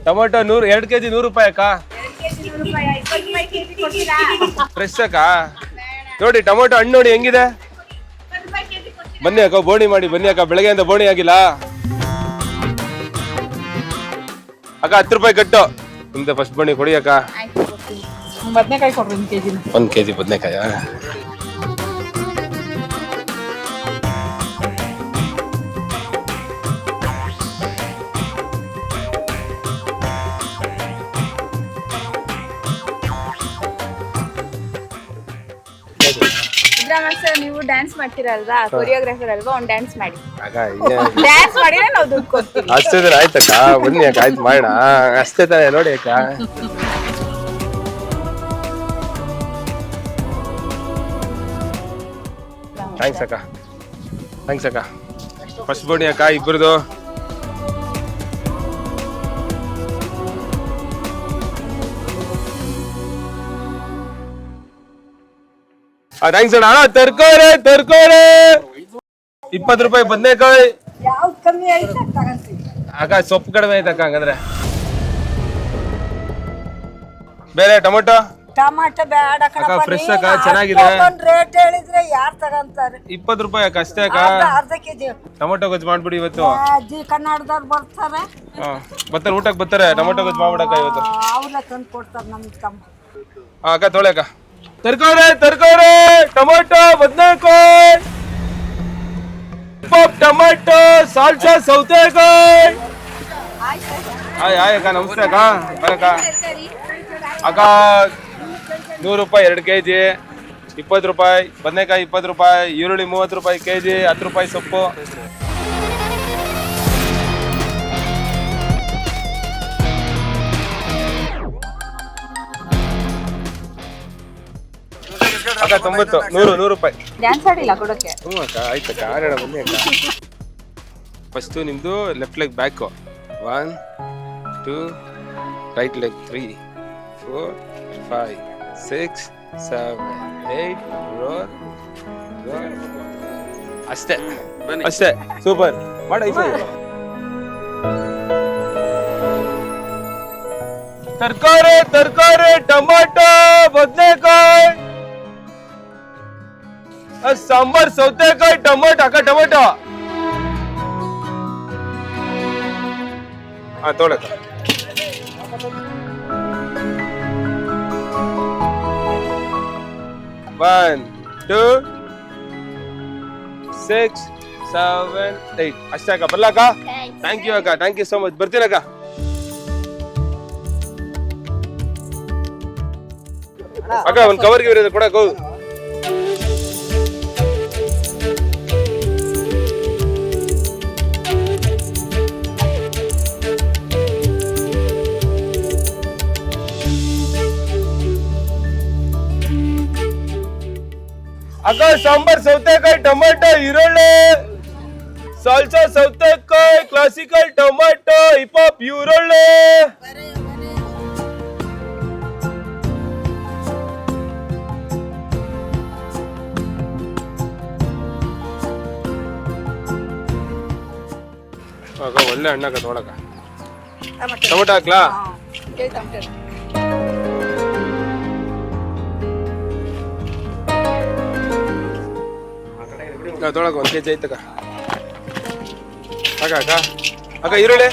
Tomato 2 KG 100 ರೂಪಾಯಿ ಅಕ್ಕ. Fresh ಅಕ್ಕ. ನೋಡಿ ಟೊಮೊಟೊ ಹಣ್ಣು ನೋಡಿ ಹೆಂಗಿದೆ. ಬನ್ನಿ ಅಕ್ಕ ಬೋಣಿ ಮಾಡಿ ಬನ್ನಿ ಅಕ್ಕ, ಬೆಳಗ್ಗೆಯಿಂದ ಬೋಣಿ ಆಗಿಲ್ಲ ಅಕ್ಕ. 10 ರೂಪಾಯಿ ಕಟ್ಟು ನಿಮ್ದು ಫಸ್ಟ್ ಬೋಣಿ ಕೊಡಿ ಅಕ್ಕ. ಬದನೆಕಾಯಿ ಕೊಡ್ರಿ 1 ಕೆಜಿ ಬದನೆಕಾಯಿ. ನೀವು ಡ್ಯಾನ್ಸ್ ಮಾಡ್ತೀರಲ್ವಾ, ಕೊರಿಯೋಗ್ರಾಫರ್ ಅಲ್ವಾ, ಒಂದು ಡ್ಯಾನ್ಸ್ ಮಾಡಿ. ಡ್ಯಾನ್ಸ್ ಮಾಡಿದ್ರೆ ನಾವು ದುಡ್ಡು ಕೊಡ್ತೀವಿ. ಅಷ್ಟೇ ಆಯ್ತಕ್ಕ, ಬನ್ನಿ ಅಕ್ಕ, ಆಯ್ತು ಮಾಡೋಣ. ಅಷ್ಟೇ ತಾನೇ ನೋಡಿ ಅಕ್ಕ. ಥ್ಯಾಂಕ್ಸ್ ಅಕ್ಕ, ಥ್ಯಾಂಕ್ಸ್ ಅಕ್ಕ. ಫಸ್ಟ್ ಬೋಣಿ ಅಕ್ಕ ಇಬ್ಬರದು. ಥ್ಯಾಂಕ್ಸ್ ಅಣ್ಣ. ತರ್ಕೋರೆ 20 ರೂಪಾಯಿ ಬದನೆಕಾಯಿ ಅಕ್ಕ. ಸೊಪ್ಪು ಕಡಿಮೆ ಆಯ್ತಕ್ಕ ಹಂಗಂದ್ರೆ. ಬೇರೆ ಟೊಮೊಟೊ ಬೇಡ ಅಕ್ಕ, ಫ್ರೆಶ್ ಅಕ್ಕ, ಚೆನ್ನಾಗಿದೆ. ರೇಟ್ ಹೇಳಿದ್ರೆ ಯಾರು ತಗಂತಾರೆ? 20 ರೂಪಾಯಿ ಅಕ್ಕ ಅಷ್ಟೇ ಅಕ್ಕ. ಅರ್ಧ ಕೆಜಿ ಟೊಮೊಟೊ ಗೊಜ್ಜು ಮಾಡ್ಬಿಡಿ ಇವತ್ತು. ಜಿ ಕನ್ನಡದವ್ರು ಬರ್ತಾರೆ, ಬರ್ತಾರೆ ಊಟಕ್ಕೆ ಬರ್ತಾರೆ. ಟೊಮೊಟೊ ಗೊಜ್ಜು ಮಾಡ್ಬಿಡಕ್ಕ ಇವತ್ತು. ಅವ್ರನ್ನ ತಂದು ಕೊಡ್ತಾರೆ ನಮ್ಗೆ ತಮ್ಮ. ಅಕ್ಕ ತೊಳೆ ಅಕ್ಕ. ತರ್ಕಾರಿ ಟೊಮೊಟೊ ಬದನೆಕಾಯಿ ಟೊಮೊಟೊ ಸಾಲ್ಸಾ ಸೌತೆಕಾಯಿ. ಅಕ್ಕ ನಮಸ್ತೆ ಅಕ್ಕ. ಬರಕ್ಕ ಅಕ್ಕ. 100 ರೂಪಾಯಿ 2 ಕೆಜಿ, 20 ರೂಪಾಯಿ ಬದನೆಕಾಯಿ, 20 ರೂಪಾಯಿ ಈರುಳ್ಳಿ, 30 ರೂಪಾಯಿ ಕೆಜಿ, 10 ರೂಪಾಯಿ ಸೊಪ್ಪು. ಅಕ್ಕ 90 100 ರೂಪಾಯಿ. ಡ್ಯಾನ್ಸ್ ಆಡಿಲ್ಲ ಕೊಡಕ್ಕೆ. ಹ್ಞೂ ಅಕ್ಕ, ಆಯ್ತಕ್ಕ, ಆಡೋಣ ಬನ್ನಿ ಅಕ್ಕ. ಫಸ್ಟು ನಿಮ್ಮದು left leg back 1 2, right leg 3 4 5 6 7 8 roll. ಅಷ್ಟೇ ಅಷ್ಟೇ, ಸೂಪರ್ ಮಾಡ. ತರಕಾರಿ ಟೊಮೊಟೊ ಬದನೆಕಾಯಿ, ಸಾಂಬಾರ್ ಸೌತೆಕಾಯಿ ಟೊಮೊಟೊ ಅಕ್ಕ. ಟೊಮೊಟೊ ತೊಳಕ. 1 2 6 7 8 ಅಷ್ಟೇ ಅಕ್ಕ. ಬರ್ಲಕ್ಕ. ಥ್ಯಾಂಕ್ ಯು ಅಕ್ಕ, ಥ್ಯಾಂಕ್ ಯು ಸೋ ಮಚ್. ಬರ್ತೀನಕ್ಕ. ಅಕ್ಕ ಒಂದು ಕವರ್ಗೆ ಇರೋದು ಕೊಡಕ್ಕೆ ಹೋಗು. ಅಕ್ಕ ಸಾಂಬಾರ್ ಸೌತೆಕಾಯಿ ಟೊಮೊಟೊ ಈರುಳ್ಳಿ, ಸಾಲ್ಸಾ ಸೌತೆಕಾಯಿ, ಕ್ಲಾಸಿಕಲ್ ಟೊಮೊಟೊ, ಹಿಪಾಪ್ ಈರುಳ್ಳಿ. ಅಕ್ಕ ಒಳ್ಳೆ ಹಣ್ಣಕ್ಕ ತೊಗೊಳಕ. ಟೊಮೊಟೊ ಹಾಕ್ಲಾ? ತೊಳಕ 1 ಕೆಜಿ ಐತಕ್ಕ. ಅಕ್ಕ ಅಕ್ಕ ಅಕ್ಕ ಈರುಳ್ಳಿ